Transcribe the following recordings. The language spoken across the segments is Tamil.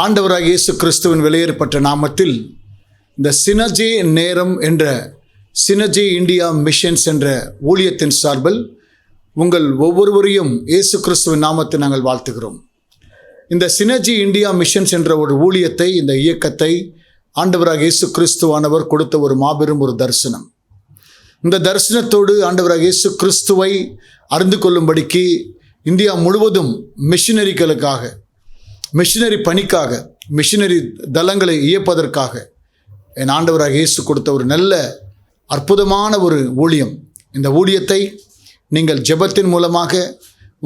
ஆண்டவராகிய இயேசு கிறிஸ்துவின் வெளியேறப்பட்ட நாமத்தில் இந்த சினர்ஜி நேரம் என்ற சினர்ஜி இந்தியா மிஷன்ஸ் என்ற ஊழியத்தின் சார்பில் உங்கள் ஒவ்வொருவரையும் இயேசு கிறிஸ்துவின் நாமத்தை நாங்கள் வாழ்த்துகிறோம். இந்த சினர்ஜி இந்தியா மிஷன்ஸ் என்ற ஒரு ஊழியத்தை, இந்த இயக்கத்தை ஆண்டவராகிய இயேசு கிறிஸ்துவானவர் கொடுத்த ஒரு மாபெரும் ஒரு தரிசனம். இந்த தரிசனத்தோடு ஆண்டவராகிய இயேசு கிறிஸ்துவை அறிந்து கொள்ளும்படிக்கு இந்தியா முழுவதும் மிஷனரிகளுக்காக, மிஷனரி பணிக்காக, மிஷனரி தளங்களை இயப்பதற்காக என் ஆண்டவராகிய இயேசு கொடுத்த ஒரு நல்ல அற்புதமான ஒரு ஊழியம். இந்த ஊழியத்தை நீங்கள் ஜெபத்தின் மூலமாக,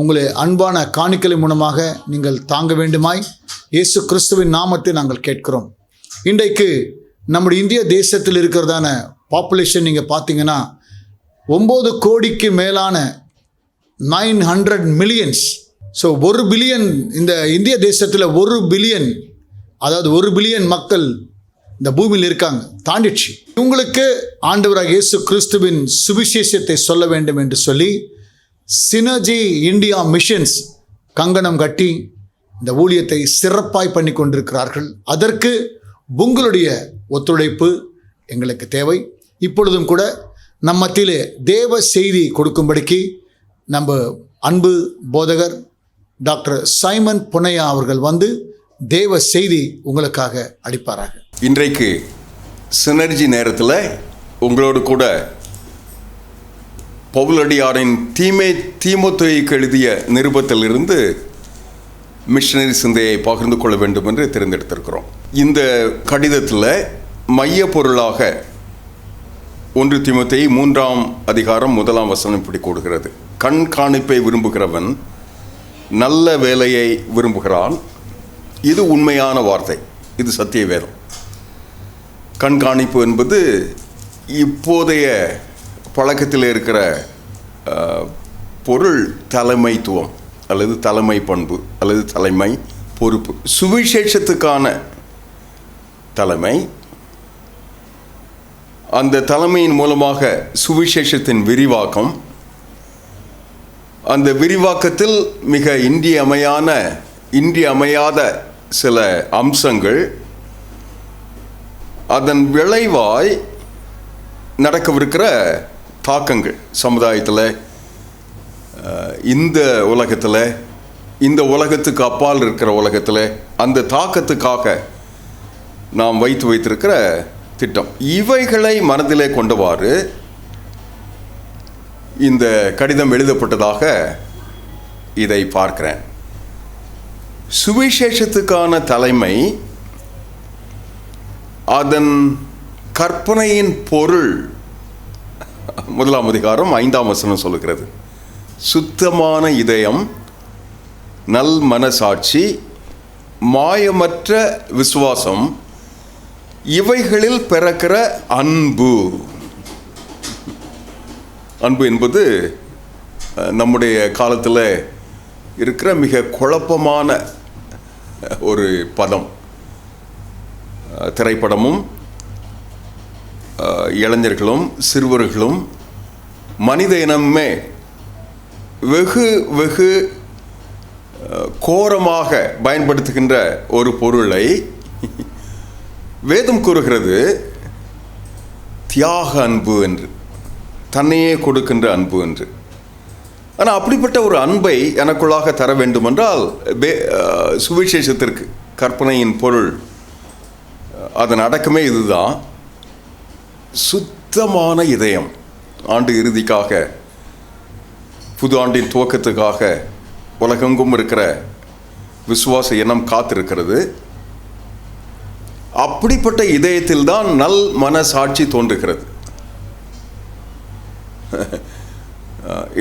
உங்களை அன்பான காணிக்கை மூலமாக நீங்கள் தாங்க வேண்டுமாய் இயேசு கிறிஸ்துவின் நாமத்தை நாங்கள் கேட்கிறோம். இன்றைக்கு நம்முடைய இந்திய தேசத்தில் இருக்கிறதான பாப்புலேஷன் நீங்கள் பார்த்தீங்கன்னா 9 கோடிக்கு மேலான 900 மில்லியன்ஸ். ஸோ 1 பில்லியன் இந்த இந்திய தேசத்தில் 1 பில்லியன், அதாவது 1 பில்லியன் மக்கள் இந்த பூமியில் இருக்காங்க, தாண்டிடுச்சு. உங்களுக்கு ஆண்டவராகிய இயேசு கிறிஸ்துவின் சுவிசேஷத்தை சொல்ல வேண்டும் என்று சொல்லி சினர்ஜி இந்தியா மிஷன்ஸ் கங்கணம் கட்டி இந்த ஊழியத்தை சிறப்பாய் பண்ணி கொண்டிருக்கிறார்கள். அதற்கு உங்களுடைய ஒத்துழைப்பு எங்களுக்கு தேவை. இப்பொழுதும் கூட நம் மத்தியிலே தேவ செய்தி கொடுக்கும்படிக்கு நம்ம அன்பு போதகர் டாக்டர் சைமன் பொன்னையா அவர்கள் வந்து தேவ செய்தி உங்களுக்காக அளிப்பாராக. இன்றைக்கு சினர்ஜி நேரத்தில் உங்களோடு கூட பவுலடியாரின் தீமோத்தேயுக்கு எழுதிய நிருபத்திலிருந்து மிஷனரி சிந்தையை பகிர்ந்து கொள்ள வேண்டும் என்று தேர்ந்தெடுத்திருக்கிறோம். இந்த கடிதத்தில் மைய பொருளாக 1 தீமோத்தேயு 3ஆம் அதிகாரம் 1ஆம் வசனம் இப்படி கூறுகிறது: கண்காணிப்பை விரும்புகிறவன் நல்ல வேலையை விரும்புகிறான். இது உண்மையான வார்த்தை, இது சத்திய வேதம். கண்காணிப்பு என்பது இப்போதைய பழக்கத்தில் இருக்கிற பொருள் தலைமைத்துவம் அல்லது தலைமை பண்பு அல்லது தலைமை பொறுப்பு. சுவிசேஷத்துக்கான தலைமை, அந்த தலைமையின் மூலமாக சுவிசேஷத்தின் விரிவாக்கம், அந்த விரிவாக்கத்தில் மிக இன்றியமையாத சில அம்சங்கள், அதன் விளைவாய் நடக்கவிருக்கிற தாக்கங்கள் சமுதாயத்தில், இந்த உலகத்தில், இந்த உலகத்துக்கு அப்பால் இருக்கிற உலகத்தில், அந்த தாக்கத்துக்காக நாம் வைத்திருக்கிற திட்டம், இவைகளை மனதிலே கொண்டவாறு இந்த கடிதம் எழுதப்பட்டதாக இதை பார்க்கிறேன். சுவிசேஷத்துக்கான தலைமை, அதன் கற்பனையின் பொருள் 1ஆம் அதிகாரம் 5ஆம் வசனம் சொல்லுகிறது: சுத்தமான இதயம், நல் மனசாட்சி, மாயமற்ற விசுவாசம், இவைகளில் பிறக்கிற அன்பு. அன்பு என்பது நம்முடைய காலத்தில் இருக்கிற மிக குழப்பமான ஒரு பதம். திரைப்படமும் இளைஞர்களும் சிறுவர்களும் மனித இனமே வெகு கோரமாக பயன்படுத்துகின்ற ஒரு பொருளை வேதம் கூறுகிறது தியாக அன்பு என்று, தன்னையே கொடுக்கின்ற அன்பு என்று. ஆனால் அப்படிப்பட்ட ஒரு அன்பை எனக்குள்ளாக தர வேண்டுமென்றால் சுவிசேஷத்திற்கு கற்பனையின் பொருள், அதன் அடக்கமே இதுதான். சுத்தமான இதயம். ஆண்டு இறுதிக்காக, புது ஆண்டின் துவக்கத்துக்காக உலகெங்கும் இருக்கிற விசுவாச இனம் காத்திருக்கிறது. அப்படிப்பட்ட இதயத்தில்தான் நல் மனசாட்சி தோன்றுகிறது.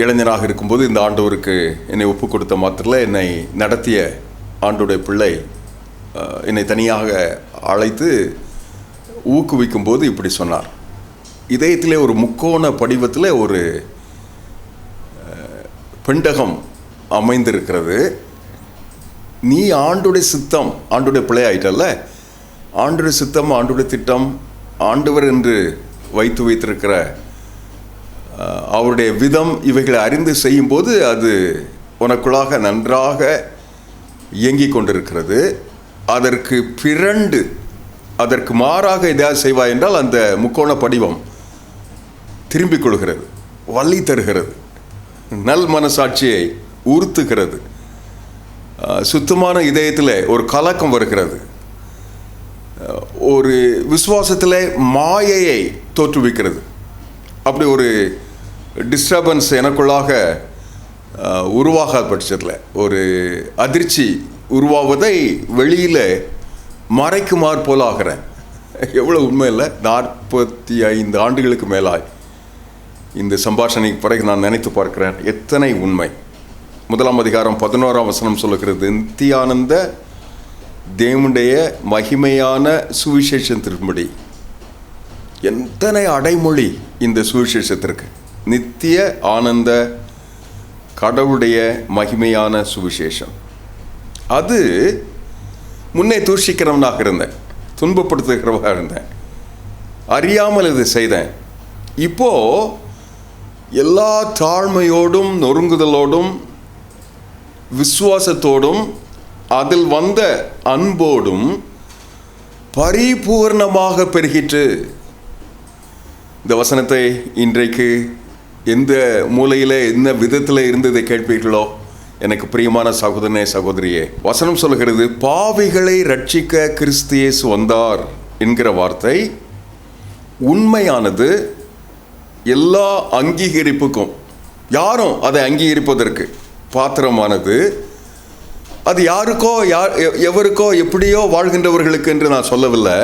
இளைஞனாக இருக்கும்போது இந்த ஆண்டவருக்கு என்னை ஒப்பு கொடுத்த மாத்திரத்தில் என்னை நடத்திய ஆண்டோடைய பிள்ளை என்னை தனியாக அழைத்து ஊக்குவிக்கும் போது இப்படி சொன்னார்: இதயத்திலே ஒரு முக்கோண படிவத்தில் ஒரு பெண்டகம் அமைந்திருக்கிறது. நீ ஆண்டுடைய சித்தம், ஆண்டுடைய பிள்ளை ஆயிட்டல்ல, ஆண்டுடைய சித்தம், ஆண்டுடைய திட்டம், ஆண்டவர் என்று வைத்திருக்கிற அவருடைய விதம், இவைகளை அறிந்து செய்யும்போது அது உனக்குள்ளாக நன்றாக இயங்கி கொண்டிருக்கிறது. அதற்கு பிறண்டு அதற்கு மாறாக எதாவது செய்வாய் என்றால் அந்த முக்கோண படிவம் திரும்பிக் கொள்கிறது, வலி தருகிறது, நல் மனசாட்சியை உறுத்துகிறது, சுத்தமான இதயத்தில் ஒரு கலக்கம் வருகிறது, ஒரு விசுவாசத்தில் மாயையை தோற்றுவிக்கிறது. அப்படி ஒரு டிஸ்டர்பன்ஸ் எனக்குள்ளாக உருவாகாத பட்சத்தில், ஒரு அதிர்ச்சி உருவாவதை வெளியில் மறைக்குமாறு போல ஆகிறேன். எவ்வளோ உண்மை இல்லை. 45 ஆண்டுகளுக்கு மேலாய் இந்த சம்பாஷணைக்கு பிறகு நான் நினைத்து பார்க்கிறேன், எத்தனை உண்மை. 1 அதிகாரம் 11 வசனம் சொல்லுகிறது, நித்தியானந்த தேவனுடைய மகிமையான சுவிசேஷத்தின்படி. எத்தனை அடைமொழி இந்த சுவிசேஷத்திற்கு! நித்திய ஆனந்த கடவுளுடைய மகிமையான சுவிசேஷம். அது முன்னே தூஷிக்கிறவனாக இருந்தேன், துன்பப்படுத்துகிறவனாக இருந்தேன், அறியாமல் இது செய்தேன். இப்போ எல்லா தாழ்மையோடும் நொறுங்குதலோடும் விசுவாசத்தோடும் அதில் வந்த அன்போடும் பரிபூர்ணமாக பெருகிற்று. இந்த வசனத்தை இன்றைக்கு எந்த மூலையில் என்ன விதத்தில் இருந்ததை கேட்பீர்களோ எனக்கு பிரியமான சகோதரனே சகோதரியே, வசனம் சொல்கிறது, பாவிகளை ரட்சிக்க கிறிஸ்து இயேசு வந்தார் என்கிற வார்த்தை உண்மையானது. எல்லா அங்கீகரிப்புக்கும், யாரும் அதை அங்கீகரிப்பதற்கு பாத்திரமானது. அது யாருக்கோ எவருக்கோ எப்படியோ வாழ்கின்றவர்களுக்கு என்று நான் சொல்லவில்லை.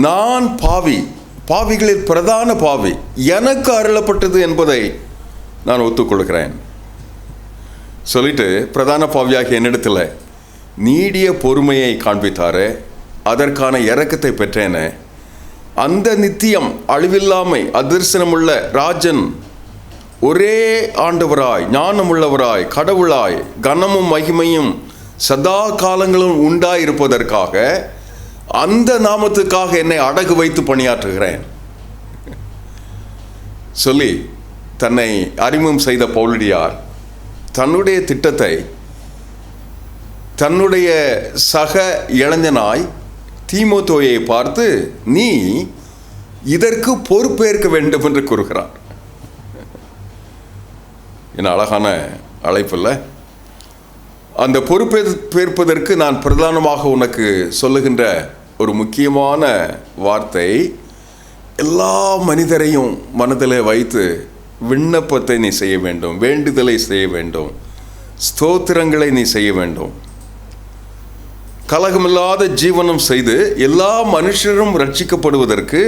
நான் பாவிகளில் பிரதான பாவி, எனக்கு அருளப்பட்டது என்பதை நான் ஒத்துக்கொள்கிறேன். சொல்லிட்டு பிரதான பாவியாகிய என்னிடத்தில் நீடிய பொறுமையை காண்பித்தாரே, அதற்கான இரக்கத்தை பெற்றேனே, அந்த நித்தியம் அழிவில்லாமை அதிர்சனமுள்ள ராஜன், ஒரே ஆண்டவராய் ஞானமுள்ளவராய் கடவுளாய் கனமும் மகிமையும் சதா காலங்களும் உண்டாயிருப்பதற்காக அந்த நாமத்துக்காக என்னை அடகு வைத்து பணியாற்றுகிறேன் சொல்லி தன்னை அறிமுகம் செய்த பவுலடியார் தன்னுடைய திட்டத்தை தன்னுடைய சக இளைஞனாய் தீமோத்தேயுவை பார்த்து, நீ இதற்கு பொறுப்பேற்க வேண்டும் என்று கூறுகிறார். என்ன அழகான அழைப்பில்லை? அந்த பொறுப்பேற்பதற்கு நான் பிரதானமாக உனக்கு சொல்லுகின்ற ஒரு முக்கியமான வார்த்தை, எல்லா மனிதரையும் மனதில் வைத்து விண்ணப்பத்தை நீ செய்ய வேண்டும், வேண்டுதலை செய்ய வேண்டும், ஸ்தோத்திரங்களை நீ செய்ய வேண்டும், கலகமில்லாத ஜீவனம் செய்து எல்லா மனுஷரும் ரட்சிக்கப்படுவதற்கு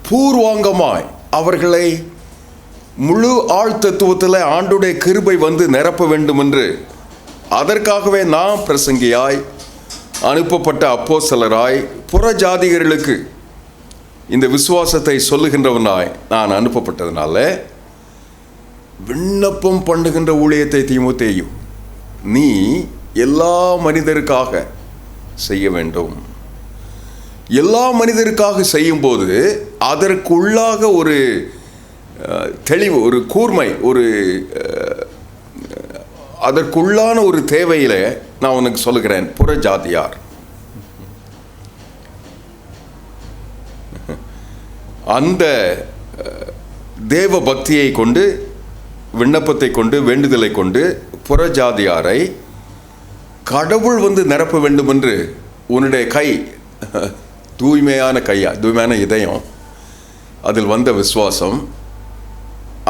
பூர்வாங்கமாய் அவர்களை முழு ஆழ்த்தத்துவத்தில் ஆண்டுடைய கிருபை வந்து நிரப்ப வேண்டும் என்று, அதற்காகவே நான் பிரசங்கியாய் அனுப்பப்பட்ட அப்போஸ்தலராய் புறஜாதிகர்களுக்கு இந்த விசுவாசத்தை சொல்லுகின்றவனாய் நான் அனுப்பப்பட்டதுனால விண்ணப்பம் பண்ணுகின்ற ஊழியத்தை தீமோத்தேயு நீ எல்லா மனிதருக்காக செய்ய வேண்டும். எல்லா மனிதருக்காக செய்யும்போது அதற்குள்ளாக ஒரு தெளிவு, ஒரு கூர்மை, ஒரு அதற்குள்ளான ஒரு தேவையில் நான் உனக்கு சொல்லுகிறேன். புறஜாதியார் அந்த தேவ பக்தியை கொண்டு, விண்ணப்பத்தை கொண்டு, வேண்டுதலை கொண்டு புறஜாதியாரை கடவுள் வந்து நிரப்ப வேண்டும் என்று உன்னுடைய கை, தூய்மையான கையா, தூய்மையான இதயம், அதில் வந்த விசுவாசம்,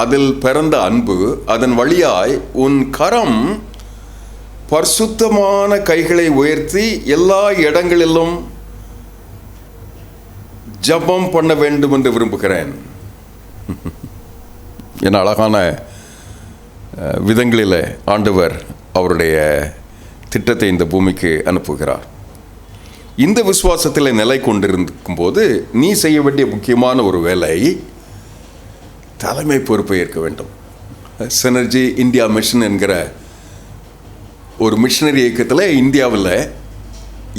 அதில் பிறந்த அன்பு, அதன் வழியாய் உன் கரம் பரிசுத்தமான கைகளை உயர்த்தி எல்லா இடங்களிலும் ஜபம் பண்ண வேண்டும் என்று விரும்புகிறேன். என அழகான விதங்களில் ஆண்டவர் அவருடைய திட்டத்தை இந்த பூமிக்கு அனுப்புகிறார். இந்த விசுவாசத்தில் நிலை கொண்டிருக்கும் போது நீ செய்ய வேண்டிய முக்கியமான ஒரு வேலை, தலைமை பொறுப்பை ஏற்க வேண்டும். சினர்ஜி இந்தியா மிஷன் என்கிற ஒரு மிஷனரி இயக்கத்தில் இந்தியாவில்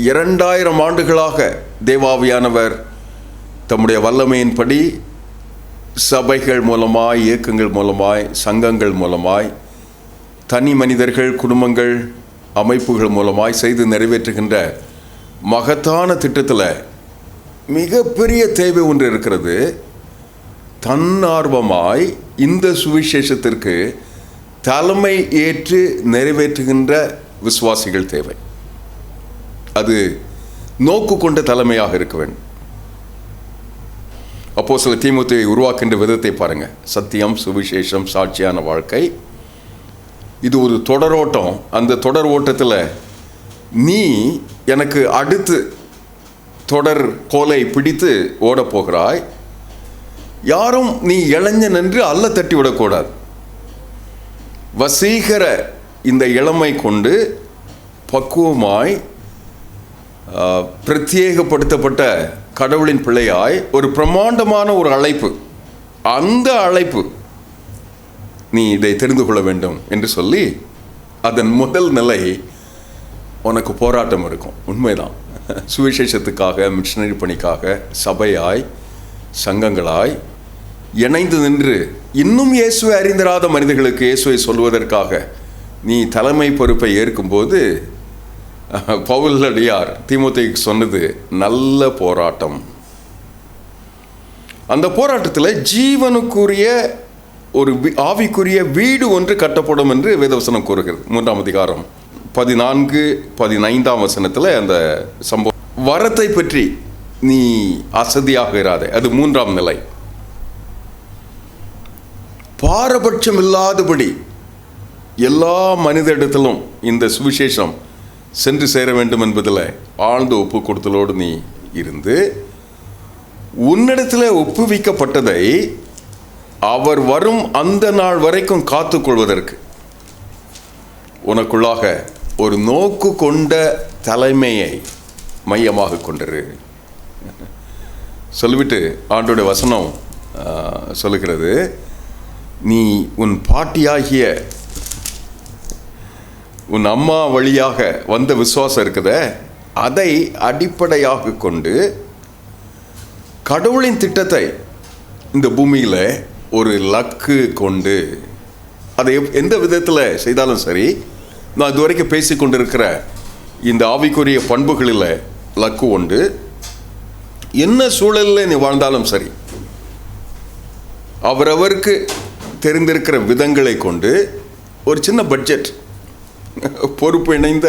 2000 ஆண்டுகளாக தேவாவியானவர் தம்முடைய வல்லமையின்படி சபைகள் மூலமாய், இயக்கங்கள் மூலமாய், சங்கங்கள் மூலமாய் தனி மனிதர்கள், குடும்பங்கள், அமைப்புகள் மூலமாய் செய்து நிறைவேற்றுகின்ற மகத்தான திட்டத்தில் மிகப்பெரிய தேவை ஒன்று இருக்கிறது. தன்னார்வமாய் இந்த சுவிசேஷத்திற்கு தலைமை ஏற்று நிறைவேற்றுகின்ற விசுவாசிகள் தேவை. அது நோக்கு கொண்ட தலைமையாக இருக்க வேண்டும். அப்போஸ்தலர் தீமோத்தேயுவை உருவாக்கின்ற விதத்தை பாருங்க. சத்தியம், சுவிசேஷம், சாட்சியான வாழ்க்கை, இது ஒரு தொடரோட்டம். அந்த தொடர் ஓட்டத்தில் நீ எனக்கு அடுத்து தொடர் கோலை பிடித்து ஓடப்போகிறாய். யாரும் நீ இளைஞன் என்று அல்ல தட்டி விடக்கூடாது. வசீகர இந்த இளமை கொண்டு பக்குவமாய் பிரத்யேகப்படுத்தப்பட்ட கடவுளின் பிள்ளையாய் ஒரு பிரமாண்டமான ஒரு அழைப்பு, அந்த அழைப்பு நீ இதை தெரிந்து கொள்ள வேண்டும் என்று சொல்லி அதன் முதல் நிலை உனக்கு போராட்டம் இருக்கும். உண்மைதான். சுவிசேஷத்துக்காக, மிஷனரி பணிக்காக சபையாய், சங்கங்களாய் இணைந்து நின்று இன்னும் இயேசுவை அறிந்திராத மனிதர்களுக்கு இயேசுவை சொல்வதற்காக நீ தலைமை பொறுப்பை ஏற்கும்போது பவுலடியார் தீமோத்தேயுக்கு சொன்னது நல்ல போராட்டம். அந்த போராட்டத்தில் ஜீவனுக்குரிய ஒரு ஆவிக்குரிய வீடு ஒன்று கட்டப்படும் என்று வேதவசனம் கூறுகிறது. 3ஆம் அதிகாரம் 14-15 வசனத்தில் அந்த சம்பவம். வரத்தை பற்றி நீ அசதியாக இராதே, அது 3ஆம் நிலை. பாரபட்சம் இல்லாதபடி எல்லா மனிதரிடத்திலும் இந்த சுவிசேஷம் சென்று சேர வேண்டும் என்பதில் ஆழ்ந்த ஒப்பு கொடுத்தலோடு நீ இருந்து உன்னிடத்தில் ஒப்புவிக்கப்பட்டதை அவர் வரும் அந்த நாள் வரைக்கும் காத்துக்கொள்வதற்கு உனக்குள்ளாக ஒரு நோக்கு கொண்ட தலைமையை மையமாக கொண்டிரு சொல்லிவிட்டு ஆண்டோட வசனம் சொல்லுகிறது, நீ உன் பாட்டியாகிய உன் அம்மா வழியாக வந்த விசுவாசம் இருக்குத, அதை அடிப்படையாக கொண்டு கடவுளின் திட்டத்தை இந்த பூமியில் ஒரு லக்கு கொண்டு அதை எந்த விதத்தில் செய்தாலும் சரி, நான் இதுவரைக்கும் பேசி கொண்டிருக்கிற இந்த ஆவிக்குரிய பண்புகளில் லக்கு உண்டு. என்ன சூழலில் நீ வாழ்ந்தாலும் சரி, அவரவருக்கு தெரிந்திருக்கிற விதங்களை கொண்டு ஒரு சின்ன பட்ஜெட், பொறுப்பு இணைந்த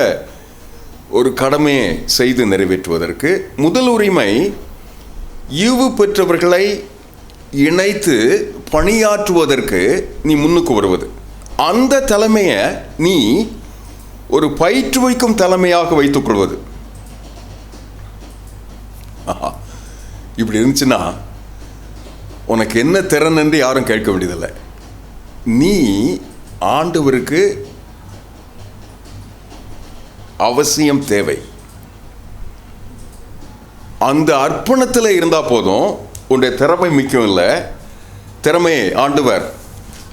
ஒரு கடமையை செய்து நிறைவேற்றுவதற்கு முதல் உரிமை ஈவு பெற்றவர்களை இணைத்து பணியாற்றுவதற்கு நீ முன்னுக்கு வருவது. அந்த தலைமையை நீ ஒரு பயிற்றுவிக்கும் தலைமையாக வைத்துக் கொள்வது. இப்படி இருந்துச்சுன்னா உனக்கு என்ன திறன் என்று யாரும் கேட்க வேண்டியதில்லை. நீ ஆண்டவருக்கு அவசியம் தேவை. அந்த அர்ப்பணத்தில் இருந்தால் போதும். உன்னுடைய திறமை முக்கியம் இல்லை. திறமையை ஆண்டவர்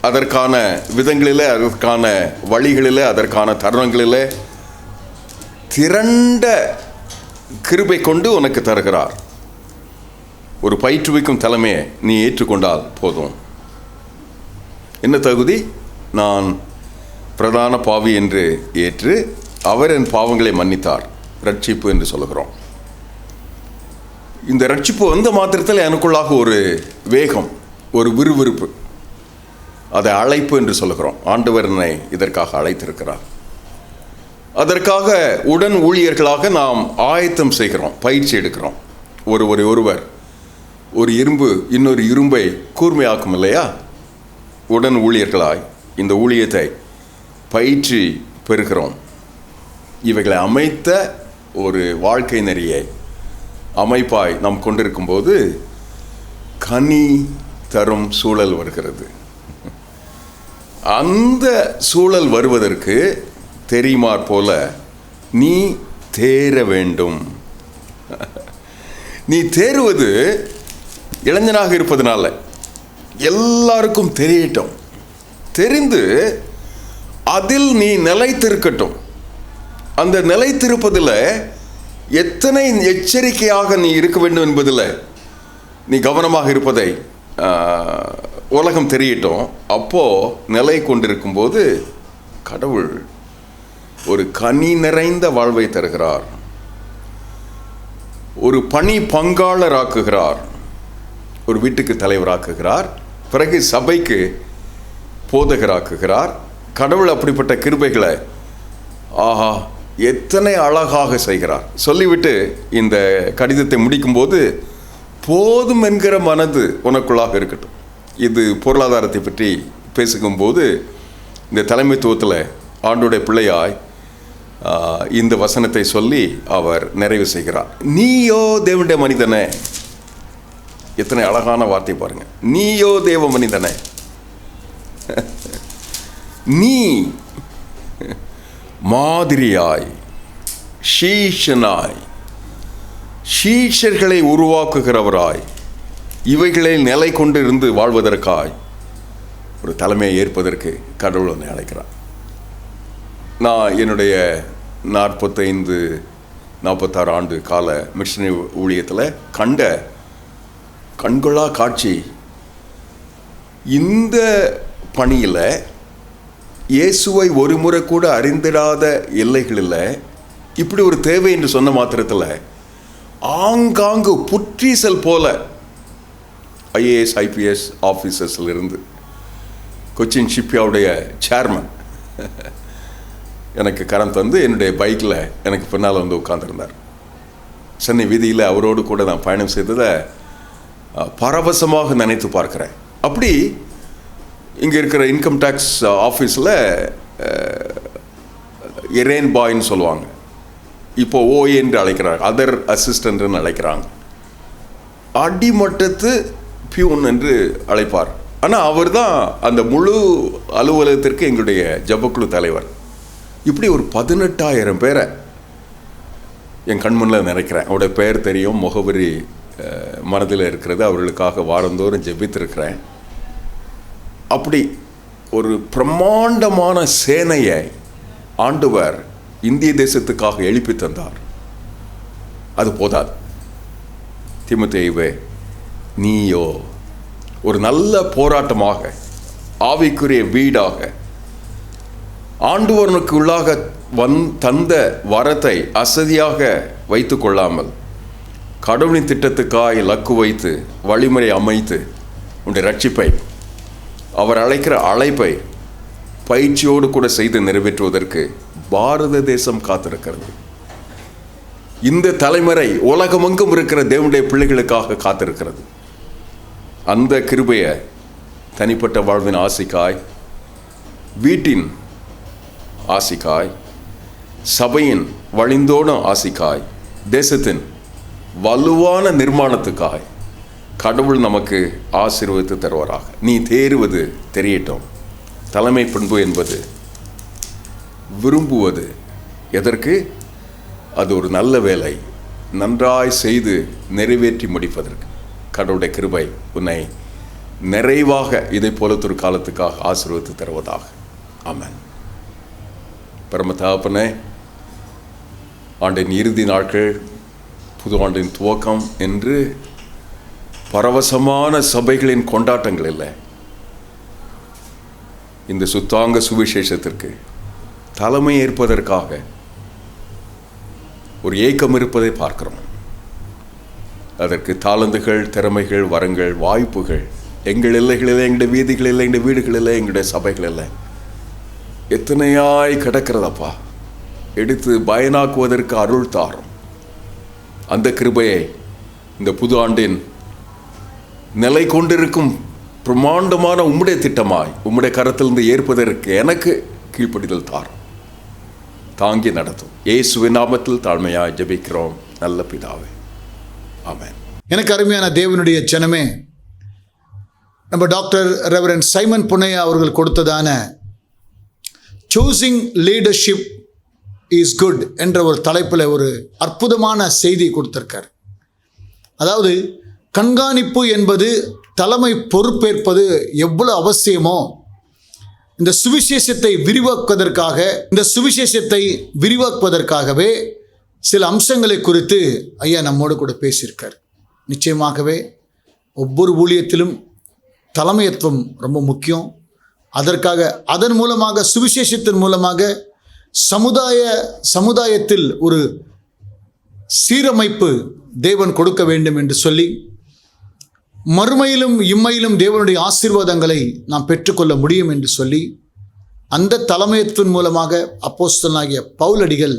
அதற்கான விதங்களில், அதற்கான வழிகளில், அதற்கான தருணங்களில் திரண்ட கிருபை கொண்டு உனக்கு தருகிறார். ஒரு பயிற்றுவிக்கும் தலைமையை நீ ஏற்றுக்கொண்டால் போதும். என்ன தகுதி? நான் பிரதான பாவி என்று ஏற்று அவர் என் பாவங்களை மன்னித்தார், ரட்சிப்பு என்று சொல்லுகிறோம். இந்த ரட்சிப்பு வந்த மாத்திரத்தில் எனக்குள்ளாக ஒரு வேகம், ஒரு விறுவிறுப்பு, அதை அழைப்பு என்று சொல்லுகிறோம். ஆண்டவர் என்னை இதற்காக அழைத்திருக்கிறார். அதற்காக உடன் ஊழியர்களாக நாம் ஆயத்தம் செய்கிறோம், பயிற்சி எடுக்கிறோம். ஒருவர் ஒரு இரும்பு இன்னொரு இரும்பை கூர்மையாக்கும் இல்லையா? உடன் ஊழியர்களாய் இந்த ஊழியத்தை பயிற்சி பெறுகிறோம். இவைகளை அமைத்த ஒரு வாழ்க்கை நெறியை அமைப்பாய் நாம் கொண்டிருக்கும்போது கனி தரும் சூழல் வருகிறது. அந்த சூழல் வருவதற்கு தெரியுமாற் போல நீ தேர வேண்டும். நீ தேறுவது இளைஞனாக இருப்பதனால எல்லாருக்கும் தெரியட்டும், தெரிந்து அதில் நீ நிலைத்திருக்கட்டும். அந்த நிலைத்திருப்பதில் எத்தனை எச்சரிக்கையாக நீ இருக்க வேண்டும் என்பதில் நீ கவனமாக இருப்பதை உலகம் தெரியட்டும். அப்போது நிலை கொண்டிருக்கும்போது கடவுள் ஒரு கனி நிறைந்த வாழ்வை தருகிறார், ஒரு பணி பங்காளராக்குகிறார், ஒரு வீட்டுக்கு தலைவராக்குகிறார், பிறகு சபைக்கு போதகராக்குகிறார். கடவுள் அப்படிப்பட்ட கிருபைகளை ஆஹா எத்தனை அழகாக செய்கிறார். சொல்லிவிட்டு இந்த கடிதத்தை முடிக்கும்போது, போதும் என்கிற மனது உனக்குள்ளாக இருக்கட்டும். இது பொருளாதாரத்தை பற்றி பேசுகும்போது இந்த தலைமைத்துவத்தில் ஆண்டோடைய பிள்ளையாய் இந்த வசனத்தை சொல்லி அவர் நிறைவு செய்கிறார். நீயோ தேவனுடைய மனிதனே. எத்தனை அழகான வார்த்தை பாருங்க. நீயோ தேவ மனிதனே, நீ மாதிரியாய் ஷீஷனாய் ஷீஷர்களை உருவாக்குகிறவராய் இவைகளில் நிலை கொண்டு இருந்து வாழ்வதற்காய் ஒரு தலைமையை ஏற்பதற்கு கடவுள் என்னை அழைக்கிறார். நான் என்னுடைய 45-46 ஆண்டு கால மிஷனரி ஊழியத்தில் கண்ட கண்கொள்ளா காட்சி, இந்த பணியில் இயேசுவை ஒரு முறை கூட அறிந்திடாத எல்லைகளில் இப்படி ஒரு தேவை என்று சொன்ன மாத்திரத்தில் ஆங்காங்கு புற்றீசல் போல IAS IPS ஆஃபீஸர்ஸிலிருந்து கொச்சின் ஷிப்யார்டுடைய சேர்மன் எனக்கு கரம் தந்து என்னுடைய பைக்கில் எனக்கு பின்னால் வந்து உட்கார்ந்துருந்தார். சென்னை வீதியில் அவரோடு கூட நான் பயணம் செய்ததை பரவசமாக நினைத்து பார்க்குறேன். அப்படி இங்கே இருக்கிற இன்கம் டேக்ஸ் ஆஃபீஸில் எரேன் பாய்ன்னு சொல்லுவாங்க, இப்போ OA என்று அழைக்கிறாங்க, அதர் அசிஸ்டன்ட்னு அழைக்கிறாங்க. அடிமட்டத்து பியூன் என்று அழைப்பார். ஆனால் அவர் தான் அந்த முழு அலுவலகத்திற்கு எங்களுடைய ஜபக்குழு தலைவர். இப்படி ஒரு 18,000 பேரை என் கண்முன்னில் நினைக்கிறேன். அவருடைய பெயர் தெரியும், முகவரி மனதில் இருக்கிறது, அவர்களுக்காக வாரந்தோறும் ஜெபித்திருக்கிறேன். அப்படி ஒரு பிரம்மாண்டமான சேனையை ஆண்டவர் இந்திய தேசத்துக்காக எழுப்பி தந்தார். அது போதாது. தீமோத்தேயுவே, நீயோ ஒரு நல்ல போராட்டமாக, ஆவிக்குரிய வீடாக, ஆண்டவனுக்கு உள்ளாக தந்த வரத்தை அசதியாக வைத்து கொள்ளாமல் கடவுளின் திட்டத்துக்காய் லக்கு வைத்து வழிமுறை அமைத்து உன்னுடைய ரட்சிப்பை, அவர் அழைக்கிற அழைப்பை பயிற்சியோடு கூட செய்து நிறைவேற்றுவதற்கு பாரத தேசம் காத்திருக்கிறது. இந்த தலைமுறை உலகமெங்கும் இருக்கிற தேவனுடைய பிள்ளைகளுக்காக காத்திருக்கிறது. அந்த கிருபையை தனிப்பட்ட வாழ்வின் ஆசைக்காய், வீட்டின் ஆசைக்காய், சபையின் வழிந்தோடும் ஆசைக்காய், தேசத்தின் வலுவான நிர்மாணத்துக்காய் கடவுள் நமக்கு ஆசீர்வதித்து தருவாராக. நீ தேறுவது தெரியட்டும். தலைமை பண்பு என்பது விரும்புவது எதற்கு? அது ஒரு நல்ல வேலை நன்றாய் செய்து நிறைவேற்றி முடிப்பதற்கு. கடவுளுடைய கிருபை உன்னை நிறைவாக இதை போலத்தொரு காலத்துக்காக ஆசீர்வதித்து தருவதாக. ஆமென். பரம தகப்பனே, ஆண்டின் இறுதி நாட்கள், புது ஆண்டின் துவக்கம் என்று பரவசமான சபைகளின் கொண்டாட்டங்கள் இல்லை. இந்த சுத்தாங்க சுவிசேஷத்திற்கு தலைமை ஏற்பதற்காக ஒரு ஏக்கம் இருப்பதை பார்க்கிறோம். அதற்கு தாளந்துகள், திறமைகள், வரங்கள், வாய்ப்புகள் எங்கள் எல்லைகளில், எங்களுடைய வீதிகளில், எங்களுடைய வீடுகளில், எங்களுடைய சபைகளில் எத்தனையாய் கிடக்கிறதப்பா. எடுத்து பயனாக்குவதற்கு அருள் தாரும். அந்த கிருபையை இந்த புது ஆண்டின் நிலை கொண்டிருக்கும் பிரம்மாண்டமான உம்முடைய திட்டமாய் உம்முடைய கரத்திலிருந்து ஏற்பதற்கு எனக்கு கீழ்ப்படிதல் தாரும். தாங்கி நடத்தும். இயேசுவின் நாமத்தில் தாழ்மையாய் ஜெபிக்கிறோம் நல்ல பிதாவே. ஆமென். எனக்கு அருமையான தேவனுடைய ஜனமே, நம்ம டாக்டர் ரெவரண்ட் சைமன் புன்னையா அவர்கள் கொடுத்ததான சூசிங் லீடர்ஷிப் இஸ் குட் என்ற ஒரு தலைப்பில் ஒரு அற்புதமான செய்தி கொடுத்திருக்கார். அதாவது கண்காணிப்பு என்பது, தலைமை பொறுப்பேற்பது எவ்வளவு அவசியமோ, இந்த சுவிசேஷத்தை விரிவாக்குவதற்காகவே சில அம்சங்களை குறித்து ஐயா நம்மோடு கூட பேசியிருக்கார். நிச்சயமாகவே ஒவ்வொரு ஊழியத்திலும் தலைமையத்துவம் ரொம்ப முக்கியம். அதற்காக அதன் மூலமாக சுவிசேஷத்தின் மூலமாக சமுதாயத்தில் ஒரு சீரமைப்பு தேவன் கொடுக்க வேண்டும் என்று சொல்லி, மறுமையிலும் இம்மையிலும் தேவனுடைய ஆசீர்வாதங்களை நாம் பெற்றுக்கொள்ள முடியும் என்று சொல்லி, அந்த தலைமையத்தின் மூலமாக அப்போஸ்தலனாகிய பவுலடிகள்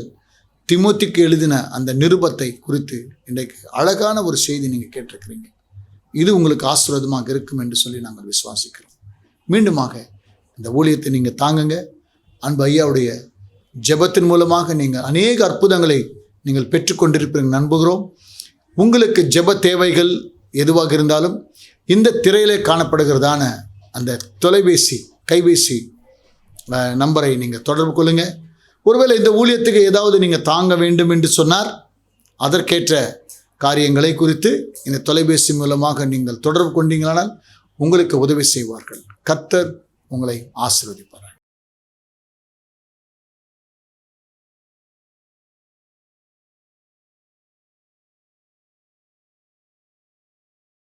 திமோத்திக்கு எழுதின அந்த நிருபத்தை குறித்து இன்றைக்கு அழகான ஒரு செய்தி நீங்கள் கேட்டிருக்கிறீங்க. இது உங்களுக்கு ஆசீர்வாதமாக இருக்கும் என்று சொல்லி நாங்கள் விசுவாசிக்கிறோம். மீண்டுமாக இந்த ஊழியத்தை நீங்கள் தாங்குங்க. அன்பு ஐயாவுடைய ஜெபத்தின் மூலமாக நீங்கள் அநேக அற்புதங்களை நீங்கள் பெற்றுக்கொண்டிருப்பீங்க நம்புகிறோம். உங்களுக்கு ஜெப தேவைகள் எதுவாக இருந்தாலும் இந்த திரையிலே காணப்படுகிறதான அந்த கைபேசி நம்பரை நீங்கள் தொடர்பு கொள்ளுங்கள். ஒருவேளை இந்த ஊழியத்துக்கு ஏதாவது நீங்கள் தாங்க வேண்டும் என்று சொன்னார், அதற்கேற்ற காரியங்களை குறித்து இந்த தொலைபேசி மூலமாக நீங்கள் தொடர்பு கொண்டீங்களானால் உங்களுக்கு உதவி செய்வார்கள். கர்த்தர் உங்களை ஆசீர்வதிப்பார்.